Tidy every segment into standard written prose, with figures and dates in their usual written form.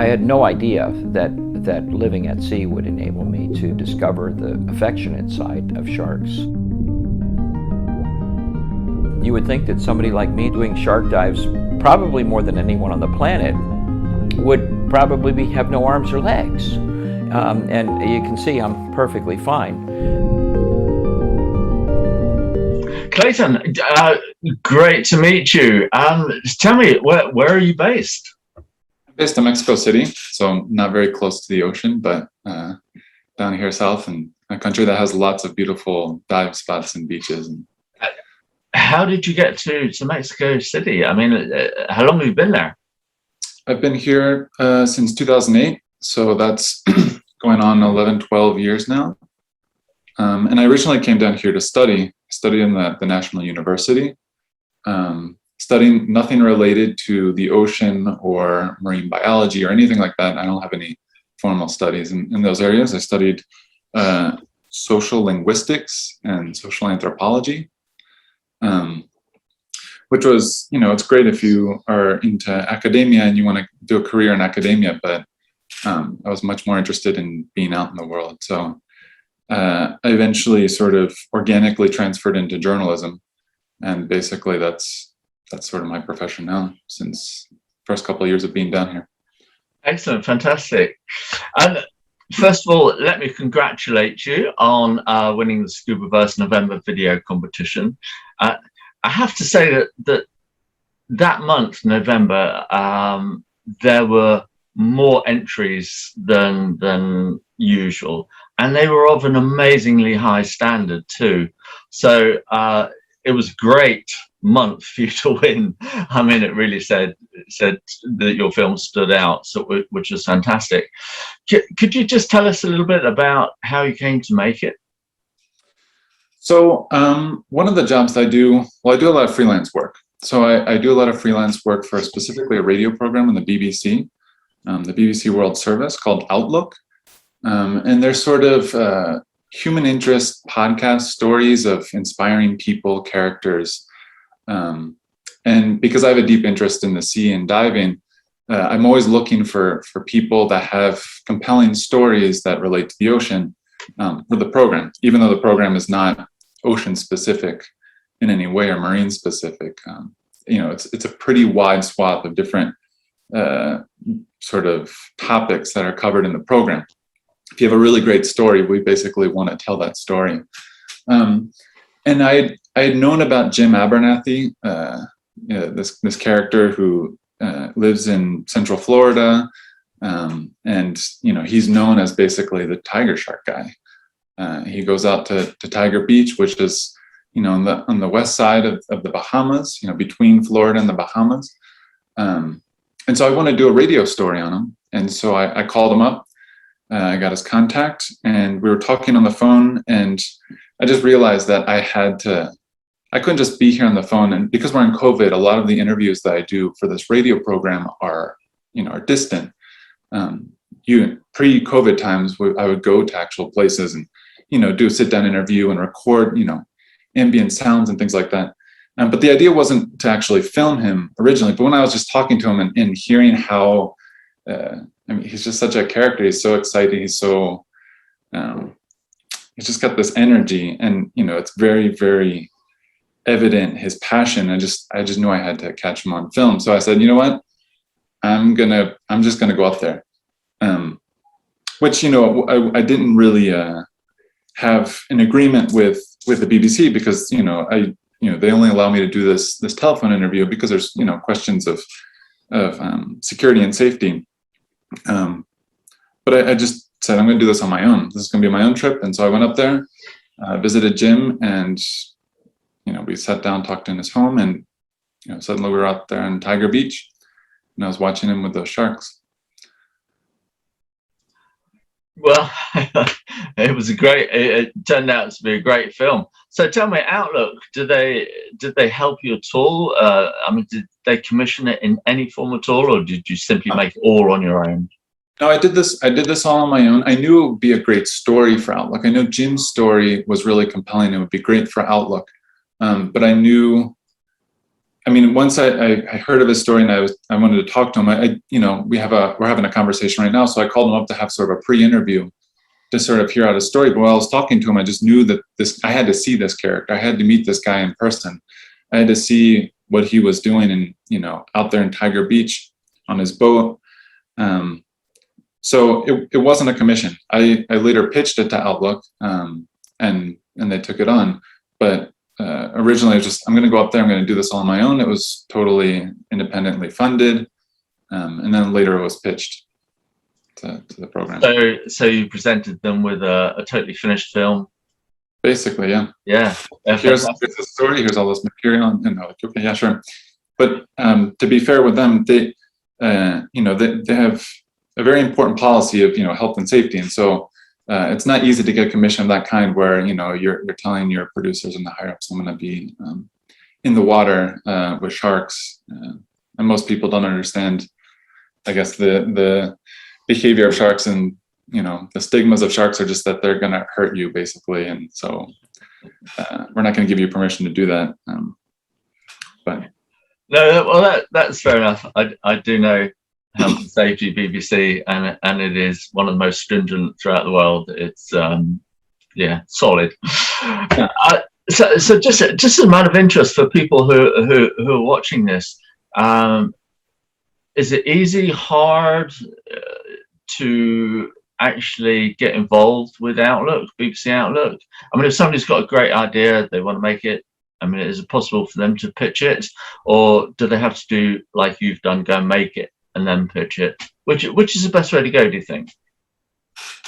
had no idea that living at sea would enable me to discover the affectionate side of sharks. You would think that somebody like me doing shark dives, probably more than anyone on the planet, would probably have no arms or legs. And you can see I'm perfectly fine. Clayton, great to meet you. Tell me, where are you based? I'm based in Mexico City, so not very close to the ocean, but down here south, in a country that has lots of beautiful dive spots and beaches. How did you get to Mexico City? I mean, how long have you been there? I've been here since 2008, so that's going on 11, 12 years now. And I originally came down here to study in the National University, studying nothing related to the ocean or marine biology or anything like that. I don't have any formal studies in those areas. I studied social linguistics and social anthropology, which was, it's great if you are into academia and you want to do a career in academia, but I was much more interested in being out in the world. So I eventually sort of organically transferred into journalism, and basically that's sort of my profession now since the first couple of years of being down here. Excellent, fantastic. And first of all, let me congratulate you on winning the Scubaverse November video competition. I have to say that month, November, there were more entries than usual, and they were of an amazingly high standard too. So it was a great month for you to win. I mean, it really said that your film stood out, so which was fantastic. Could you just tell us a little bit about how you came to make it? So one of the jobs that I do a lot of freelance work. So I do a lot of freelance work for specifically a radio program on the BBC, the BBC World Service called Outlook. And they're sort of human interest podcast stories of inspiring people, characters. And because I have a deep interest in the sea and diving, I'm always looking for people that have compelling stories that relate to the ocean for the program, even though the program is not ocean specific in any way or marine specific. It's a pretty wide swath of different sort of topics that are covered in the program. If you have a really great story, we basically want to tell that story. And I had known about Jim Abernethy, this character who lives in Central Florida, and he's known as basically the tiger shark guy. He goes out to Tiger Beach, which is on the west side of the Bahamas, between Florida and the Bahamas. And so I want to do a radio story on him, and so I called him up. I got his contact, and we were talking on the phone, and I just realized that I couldn't just be here on the phone. And because we're in COVID, a lot of the interviews that I do for this radio program are distant. Pre-COVID times, I would go to actual places and, do a sit-down interview and record, ambient sounds and things like that. But the idea wasn't to actually film him originally, but when I was just talking to him and hearing how, he's just such a character. He's so exciting. He's so, he's just got this energy, and, it's very, very evident, his passion. I just knew I had to catch him on film. So I said, you know what, I'm just gonna go up there. Which, I didn't really have an agreement with the BBC, because, they only allow me to do this telephone interview because there's, questions of security and safety. But I just said, I'm going to do this on my own. This is going to be my own trip. And so I went up there, visited Jim, and, we sat down, talked in his home, and, suddenly we were out there on Tiger Beach, and I was watching him with those sharks. Well, it turned out to be a great film. So tell me, Outlook, did they help you at all? Did they commission it in any form at all, or did you simply make it all on your own? No, I did this all on my own. I knew it would be a great story for Outlook. I know Jim's story was really compelling. It would be great for Outlook. But I knew I mean, once I heard of his story and I wanted to talk to him. You know, we're having a conversation right now, so I called him up to have sort of a pre-interview to sort of hear out his story. But while I was talking to him, I just knew that I had to see this character. I had to meet this guy in person. I had to see what he was doing, and you know, out there in Tiger Beach on his boat. So it wasn't a commission. I later pitched it to Outlook, and they took it on. But originally, it was just, I'm going to go up there. I'm going to do this all on my own. It was totally independently funded, and then later it was pitched to the program. So you presented them with a totally finished film. Basically, yeah. Yeah. Here's the story. Here's all this material, and they're like, okay, yeah, sure. But to be fair with them, they have a very important policy of, you know, health and safety, and so it's not easy to get a commission of that kind where, you know, you're telling your producers and the higher ups, I'm going to be in the water with sharks, and most people don't understand, I guess, the behavior of sharks, and you know, the stigmas of sharks are just that they're going to hurt you, basically, and so we're not going to give you permission to do that. But no, well, that's fair enough. I do know health and safety, BBC, and it is one of the most stringent throughout the world. It's yeah, solid. So just as a matter of interest for people who are watching this, is it easy, hard to actually get involved with Outlook, BBC Outlook? I mean, if somebody's got a great idea, they want to make it, I mean, is it possible for them to pitch it, or do they have to do like you've done, go and make it and then pitch it? Which is the best way to go, do you think?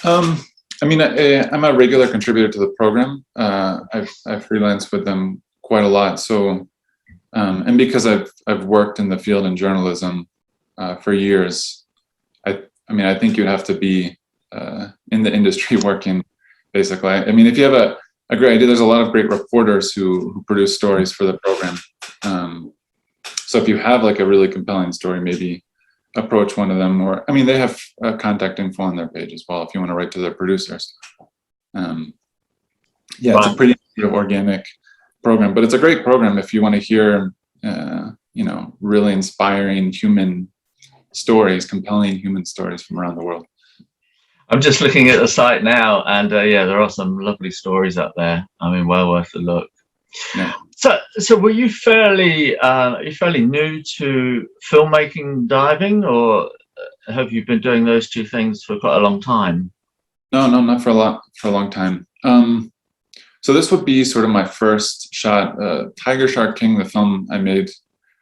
I mean, I'm a regular contributor to the program. I've freelanced with them quite a lot. So, and because I've worked in the field in journalism for years, I mean, I think you'd have to be in the industry working, basically. I mean, if you have a great idea, there's a lot of great reporters who produce stories for the program. So if you have like a really compelling story, maybe approach one of them, or I mean, they have contact info on their page as well if you want to write to their producers. Yeah, it's a pretty sort of organic program, but it's a great program if you want to hear, you know, really inspiring human stories, compelling human stories from around the world. I'm just looking at the site now, and yeah, there are some lovely stories up there. I mean, well worth a look. Yeah. So were you fairly new to filmmaking, diving, or have you been doing those two things for quite a long time? No, not for a long time. So this would be sort of my first shot. Tiger Shark King, the film I made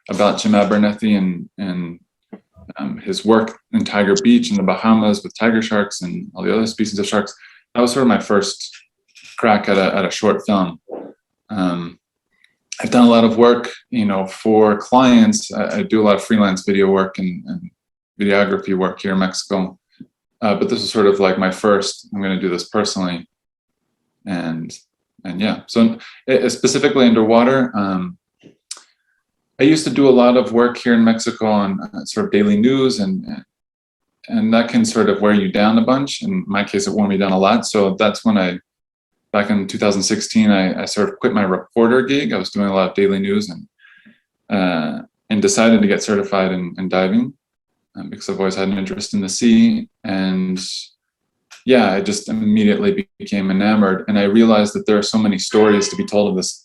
about Jim Abernethy and his work in Tiger Beach in the Bahamas with tiger sharks and all the other species of sharks. That was sort of my first crack at a short film. I've done a lot of work, you know, for clients. I do a lot of freelance video work and videography work here in Mexico. But this is sort of like my first, I'm going to do this personally. And yeah, so specifically underwater, I used to do a lot of work here in Mexico on sort of daily news, and that can sort of wear you down a bunch. In my case, it wore me down a lot. So that's when back in 2016, I sort of quit my reporter gig. I was doing a lot of daily news and decided to get certified in diving because I've always had an interest in the sea. And yeah, I just immediately became enamored. And I realized that there are so many stories to be told of this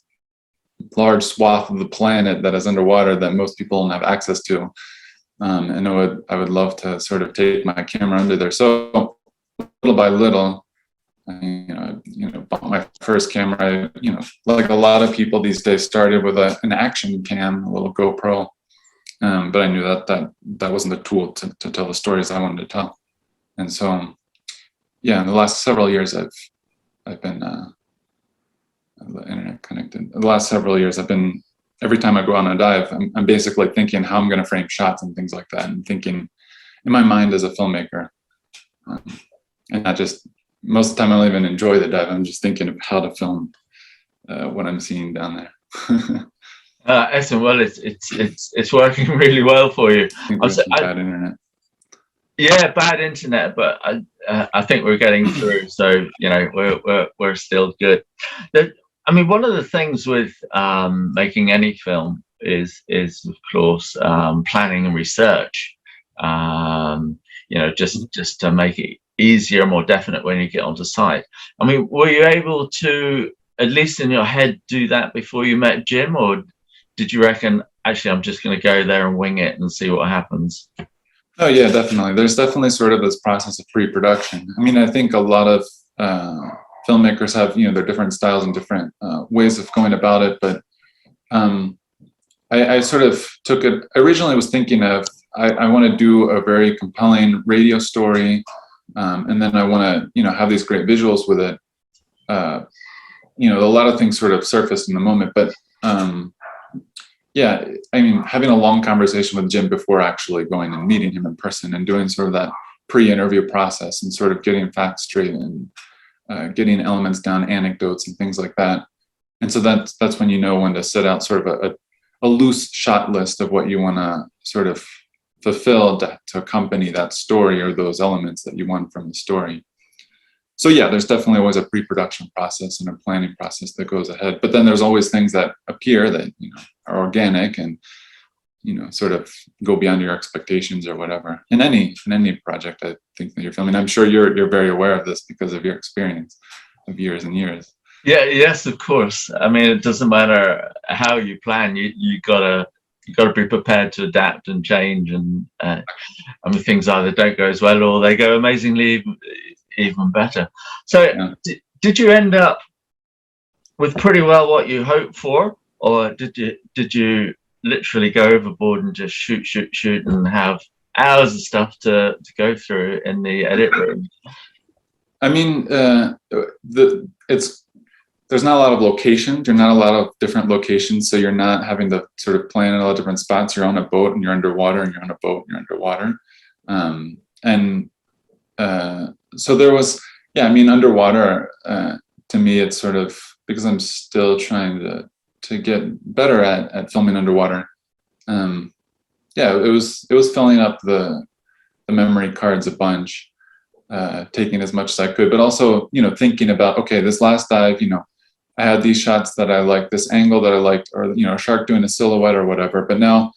large swath of the planet that is underwater that most people don't have access to. And I would love to sort of take my camera under there. So little by little, bought my first camera. Like a lot of people these days, started with an action cam, a little GoPro. But I knew that wasn't the tool to tell the stories I wanted to tell. And so, yeah, in the last several years, I've been internet connected. The last several years, I've been, every time I go on a dive, I'm basically thinking how I'm going to frame shots and things like that, and thinking in my mind as a filmmaker. And not just, most of the time I don't even enjoy the dive. I'm just thinking of how to film what I'm seeing down there. Excellent. Well, it's working really well for you. Bad internet. Yeah, bad internet, but I think we're getting through. So we're still good. I mean, one of the things with making any film is of course planning and research. You know, just to make it easier, more definite when you get onto site. I mean, were you able to, at least in your head, do that before you met Jim, or did you reckon, actually, I'm just going to go there and wing it and see what happens? Oh yeah, definitely. There's definitely sort of this process of pre-production. I mean, I think a lot of filmmakers have, you know, their different styles and different ways of going about it, but I sort of took it, originally was thinking of, I want to do a very compelling radio story, and then I want to, you know, have these great visuals with it. You know, a lot of things sort of surfaced in the moment, but yeah, I mean, having a long conversation with Jim before actually going and meeting him in person and doing sort of that pre-interview process and sort of getting facts straight and getting elements down, anecdotes and things like that. And so that's when you know when to set out sort of a loose shot list of what you want to sort of fulfill to accompany that story or those elements that you want from the story. So yeah, there's definitely always a pre-production process and a planning process that goes ahead. But then there's always things that appear that, you know, are organic and, you know, sort of go beyond your expectations or whatever. In any project, I think that you're filming. I'm sure you're very aware of this because of your experience of years and years. Yeah, yes, of course. I mean, it doesn't matter how you plan. You gotta be prepared to adapt and change. And I mean, things either don't go as well or they go amazingly even better. So, yeah. Did you end up with pretty well what you hoped for, or did you literally go overboard and just shoot and have hours of stuff to go through in the edit room? I mean, there's not a lot of locations. You're not a lot of different locations, so you're not having to sort of plan in a lot of different spots. You're on a boat and you're underwater, and you're on a boat and you're underwater. So there was, yeah, I mean, underwater, to me, it's sort of, because I'm still trying to get better at filming underwater. Yeah, it was filling up the memory cards a bunch, taking as much as I could, but also, you know, thinking about, okay, this last dive, you know, I had these shots that I liked, this angle that I liked, or, you know, a shark doing a silhouette or whatever. But now,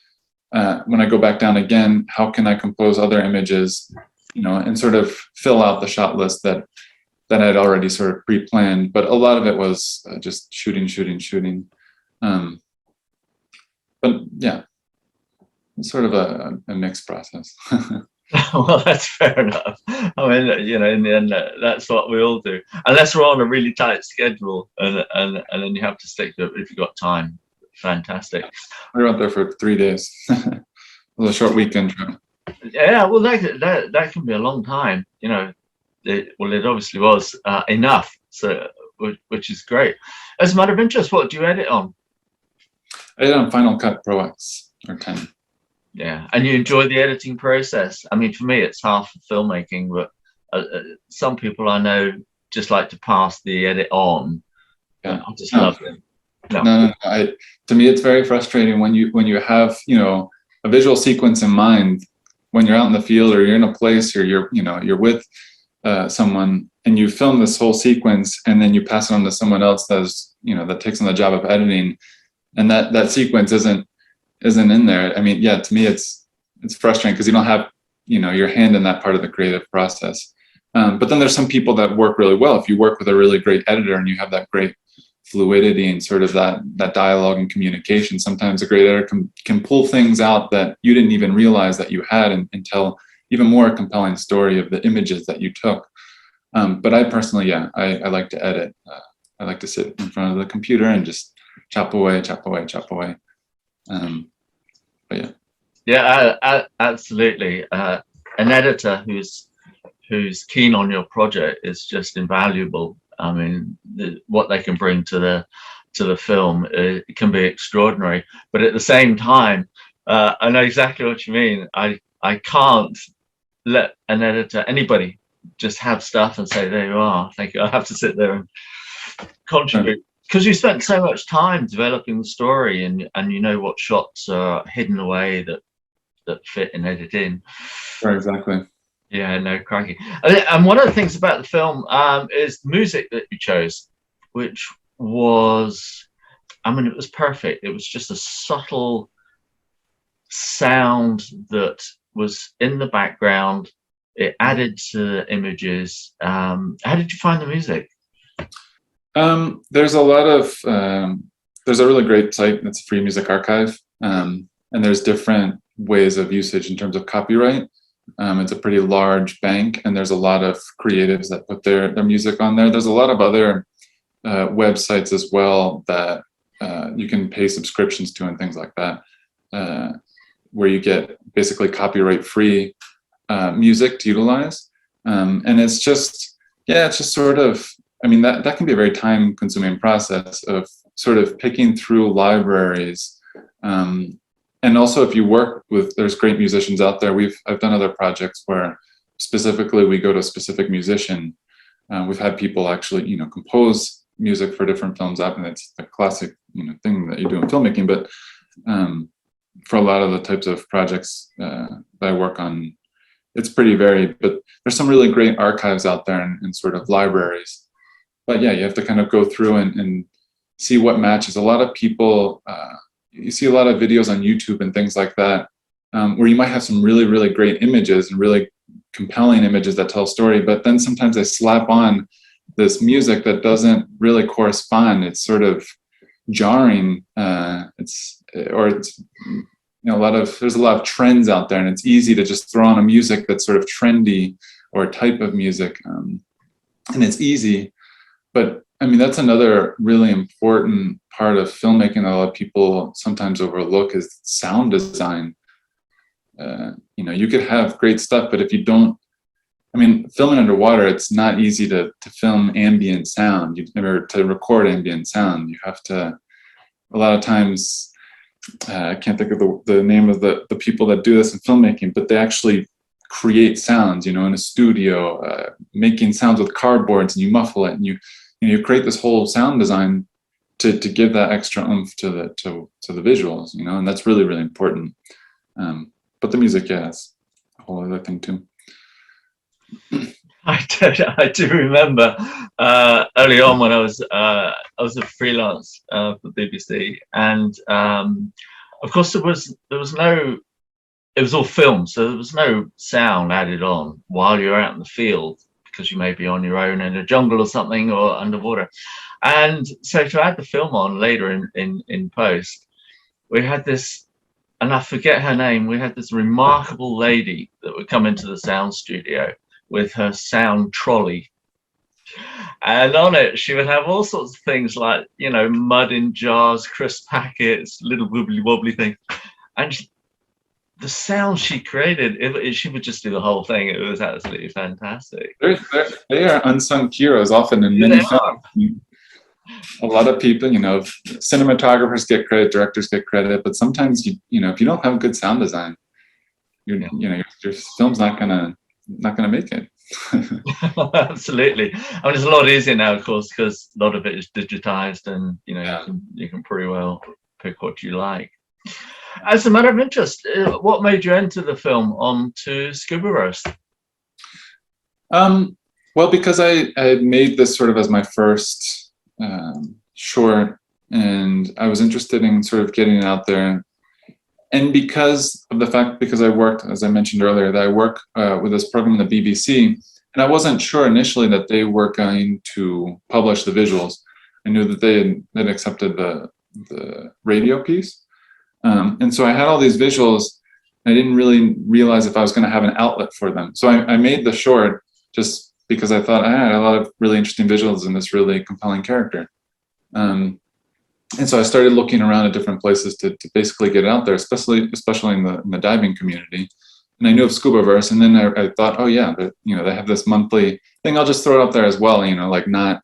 when I go back down again, how can I compose other images, you know, and sort of fill out the shot list that I'd already sort of pre-planned. But a lot of it was just shooting. But yeah, it's sort of a mixed process. Well, that's fair enough. I mean, you know, in the end, that's what we all do, unless we're on a really tight schedule, and then you have to stick to it if you've got time. Fantastic. We were out there for 3 days. It was a short weekend trip. Yeah, well, that can be a long time, you know. It obviously was enough, so which is great. As a matter of interest, what do you edit on? I edit on Final Cut Pro X or 10. Yeah, and you enjoy the editing process. I mean, for me, it's half of filmmaking, but some people I know just like to pass the edit on. Yeah, I just love it. No. To me, it's very frustrating when you have, you know, a visual sequence in mind when you're out in the field or you're in a place or you're with someone and you film this whole sequence and then you pass it on to someone else that takes on the job of editing, and that sequence isn't in there. I mean, yeah, to me it's frustrating because you don't have, you know, your hand in that part of the creative process. But then there's some people that work really well. If you work with a really great editor and you have that great fluidity and sort of that dialogue and communication, sometimes a great editor can pull things out that you didn't even realize that you had and tell even more compelling story of the images that you took. But I personally, yeah, I like to edit. I like to sit in front of the computer and just chop away. But yeah. Yeah, absolutely. An editor who's keen on your project is just invaluable. I mean, what they can bring to the film, it can be extraordinary. But at the same time, I know exactly what you mean. I can't let an editor, anybody, just have stuff and say, there you are, thank you. I have to sit there and contribute. Because you spent so much time developing the story, and you know what shots are hidden away that fit and edit in. Right, exactly. Yeah, no, crikey. And one of the things about the film is the music that you chose, which was I mean, it was perfect. It was just a subtle sound that was in the background. It added to the images. How did you find the music? There's a lot of there's a really great site that's a free music archive, and there's different ways of usage in terms of copyright. It's a pretty large bank, and there's a lot of creatives that put their music on there. There's a lot of other websites as well that you can pay subscriptions to and things like that, where you get basically copyright-free music to utilize. And it's just, yeah, it's just sort of, I mean, that can be a very time-consuming process of sort of picking through libraries. And also, if you work with, there's great musicians out there. I've done other projects where specifically we go to a specific musician. We've had people actually, you know, compose music for different films up, and it's a classic, you know, thing that you do in filmmaking. But for a lot of the types of projects that I work on, it's pretty varied. But there's some really great archives out there and sort of libraries. But yeah, you have to kind of go through and see what matches. A lot of people, you see a lot of videos on YouTube and things like that, where you might have some really, really great images and really compelling images that tell a story, but then sometimes they slap on this music that doesn't really correspond. It's sort of jarring. It's you know, there's a lot of trends out there, and it's easy to just throw on a music that's sort of trendy or a type of music, and it's easy. But I mean, that's another really important part of filmmaking that a lot of people sometimes overlook is sound design. You know, you could have great stuff, but if you don't, I mean, filming underwater, it's not easy to film ambient sound. To record ambient sound, you have to, a lot of times, I can't think of the name of the people that do this in filmmaking, but they actually create sounds, you know, in a studio, making sounds with cardboards, and you muffle it, and you create this whole sound design to give that extra oomph to the visuals, you know, and that's really, really important. But the music, yeah, is a whole other thing too. I do remember early on when I was a freelance for the BBC, and of course there was no, it was all film, so there was no sound added on while you're out in the field, because you may be on your own in a jungle or something, or underwater. And so to add the film on later in post, we had this, and I forget her name, we had this remarkable lady that would come into the sound studio with her sound trolley. And on it, she would have all sorts of things like, you know, mud in jars, crisp packets, little wibbly wobbly things. And the sound she created, she would just do the whole thing. It was absolutely fantastic. They are unsung heroes often in many films. A lot of people, you know, cinematographers get credit, directors get credit, but sometimes you know, if you don't have good sound design, you know, your film's not gonna make it. Absolutely. I mean, it's a lot easier now, of course, because a lot of it is digitized, and you know, yeah, you can pretty well pick what you like. As a matter of interest, what made you enter the film onto Scubaverse? Well, because I had made this sort of as my first short, and I was interested in sort of getting it out there. And because of the fact, because I worked, as I mentioned earlier, that I work with this program in the BBC, and I wasn't sure initially that they were going to publish the visuals. I knew that they had accepted the radio piece. And so I had all these visuals. I didn't really realize if I was going to have an outlet for them. So I made the short just because I thought I had a lot of really interesting visuals in this really compelling character. And so I started looking around at different places to basically get it out there, especially in the diving community. And I knew of Scubaverse, and then I thought, oh yeah, you know, they have this monthly thing. I'll just throw it up there as well. You know, like not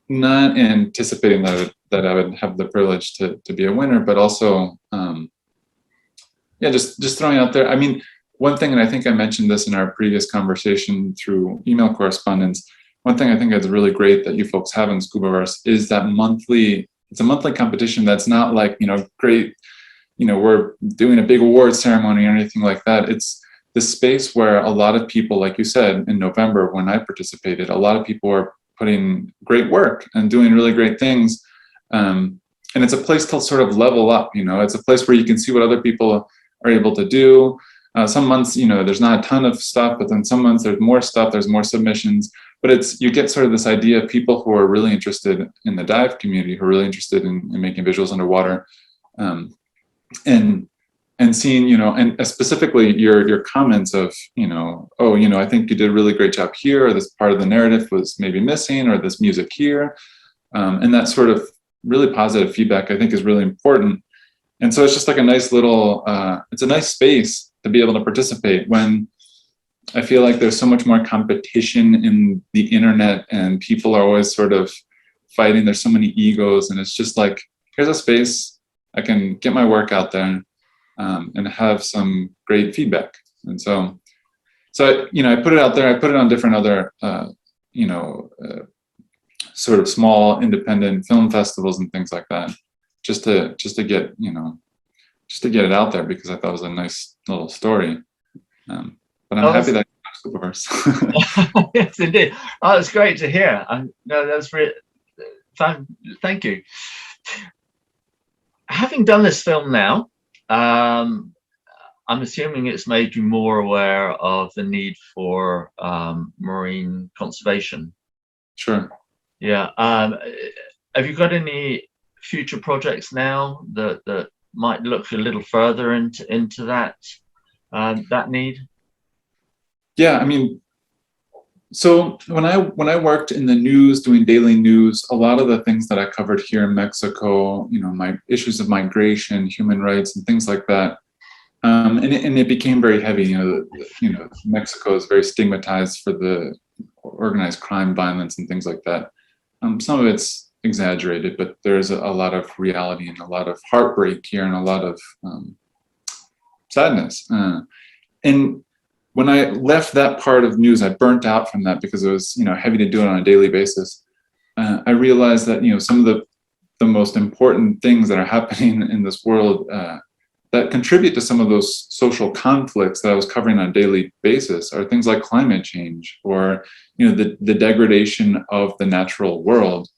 anticipating that I would have the privilege to be a winner, but also, yeah, just throwing it out there. I mean, one thing, and I think I mentioned this in our previous conversation through email correspondence, one thing I think is really great that you folks have in Scubaverse is that it's a monthly competition that's not like, you know, great, you know, we're doing a big award ceremony or anything like that. It's the space where a lot of people, like you said, in November when I participated, a lot of people are putting great work and doing really great things. And and it's a place to sort of level up. It's a place where you can see what other people are able to do. Some months, there's not a ton of stuff, but then some months there's more stuff, there's more submissions. But you get sort of this idea of people who are really interested in the dive community, who are really interested in making visuals underwater, and seeing, and specifically your comments of, I think you did a really great job here, or this part of the narrative was maybe missing, or this music here, and that sort of really positive feedback I think is really important. And so it's just like a nice little, it's a nice space to be able to participate when I feel like there's so much more competition in the internet and people are always sort of fighting. There's so many egos, and it's just like, here's a space I can get my work out there and have some great feedback. And so I put it out there. I put it on different other, sort of small independent film festivals and things like that, just to get it out there, because I thought it was a nice little story. But I'm happy that you have Scubaverse. Yes, indeed. Oh, it's great to hear. No, that's really, thank you. Having done this film now, I'm assuming it's made you more aware of the need for marine conservation. Sure. Yeah. Have you got any future projects now that might look a little further into that need? Yeah, I mean, so when I worked in the news, doing daily news, a lot of the things that I covered here in Mexico, my issues of migration, human rights, and things like that, and it became very heavy. Mexico is very stigmatized for the organized crime, violence, and things like that. Some of it's exaggerated, but there's a lot of reality and a lot of heartbreak here, and a lot of sadness. And when I left that part of news, I burnt out from that because it was, heavy to do it on a daily basis. I realized that, some of the most important things that are happening in this world that contribute to some of those social conflicts that I was covering on a daily basis are things like climate change, or, the degradation of the natural world,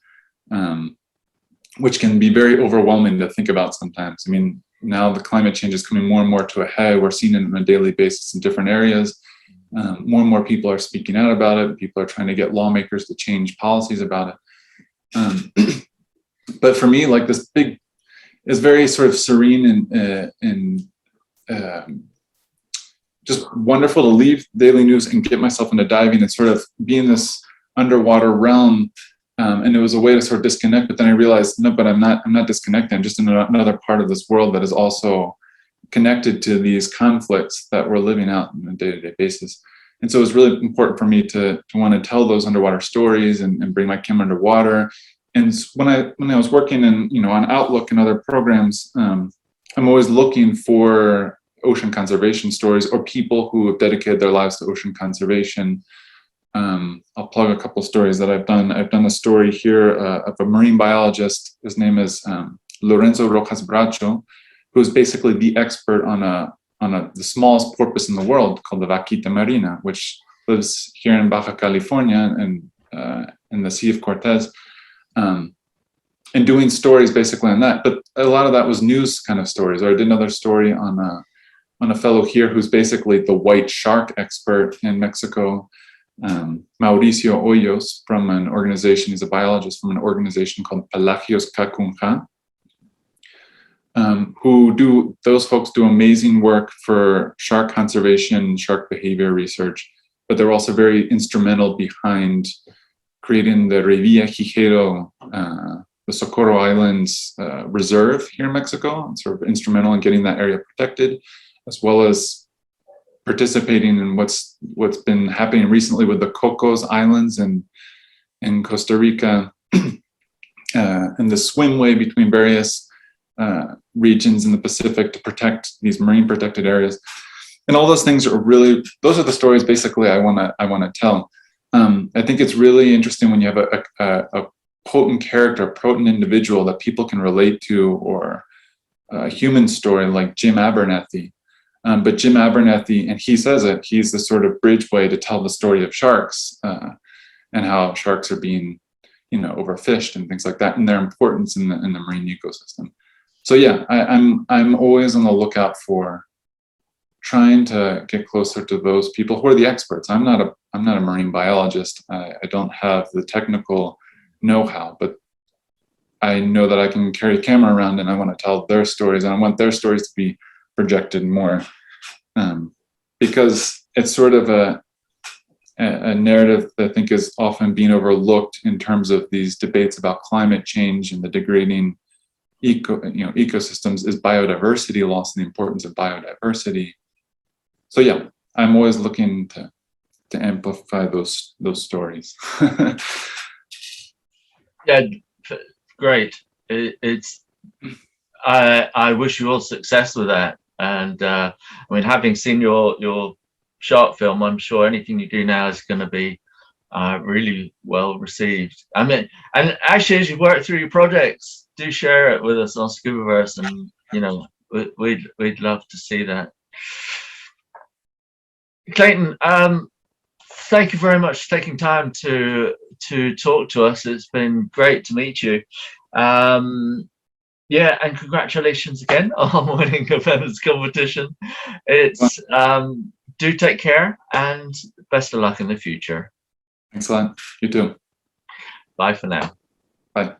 which can be very overwhelming to think about sometimes. I mean, now the climate change is coming more and more to a head. We're seeing it on a daily basis in different areas. More and more people are speaking out about it. People are trying to get lawmakers to change policies about it. But for me, like, this big, it's very sort of serene and just wonderful to leave daily news and get myself into diving and sort of be in this underwater realm. And it was a way to sort of disconnect, but then I realized, no, but I'm not disconnected. I'm just in another part of this world that is also connected to these conflicts that we're living out on a day-to-day basis. And so it was really important for me to want to tell those underwater stories and bring my camera underwater. And when I was working on Outlook and other programs, I'm always looking for ocean conservation stories or people who have dedicated their lives to ocean conservation. I'll plug a couple stories that I've done. I've done a story here of a marine biologist. His name is Lorenzo Rojas Bracho, who is basically the expert on the smallest porpoise in the world called the vaquita marina, which lives here in Baja California and in the Sea of Cortez, and doing stories basically on that. But a lot of that was news kind of stories. Or I did another story on a fellow here who's basically the white shark expert in Mexico, Mauricio Hoyos, from an organization. He's a biologist from an organization called Pelagios Cacunja, those folks do amazing work for shark conservation, shark behavior research, but they're also very instrumental behind creating the Revilla Gijero, the Socorro Islands Reserve here in Mexico, and sort of instrumental in getting that area protected, as well as participating in what's been happening recently with the Cocos Islands in Costa Rica, and the swimway between various regions in the Pacific to protect these marine protected areas. And all those things are really, those are the stories basically I want to tell. I think it's really interesting when you have a potent character, a potent individual that people can relate to, or a human story like Jim Abernethy. But Jim Abernethy, and he says it, he's the sort of bridgeway to tell the story of sharks, and how sharks are being, overfished and things like that, and their importance in the marine ecosystem. So yeah, I'm always on the lookout for trying to get closer to those people who are the experts. I'm not a marine biologist. I don't have the technical know-how, but I know that I can carry a camera around, and I want to tell their stories, and I want their stories to be projected more, because it's sort of a narrative that I think is often being overlooked in terms of these debates about climate change and the degrading ecosystems, is biodiversity loss and the importance of biodiversity. So yeah, I'm always looking to amplify those stories. Yeah, great. I wish you all success with that. And I mean, having seen your short film, I'm sure anything you do now is going to be really well received. I mean, and actually, as you work through your projects, do share it with us on Scubaverse, and we'd love to see that. Clayton, thank you very much for taking time to talk to us. It's been great to meet you. Yeah, and congratulations again on winning November's competition. It's do take care, and best of luck in the future. Thanks a lot. You too. Bye for now. Bye.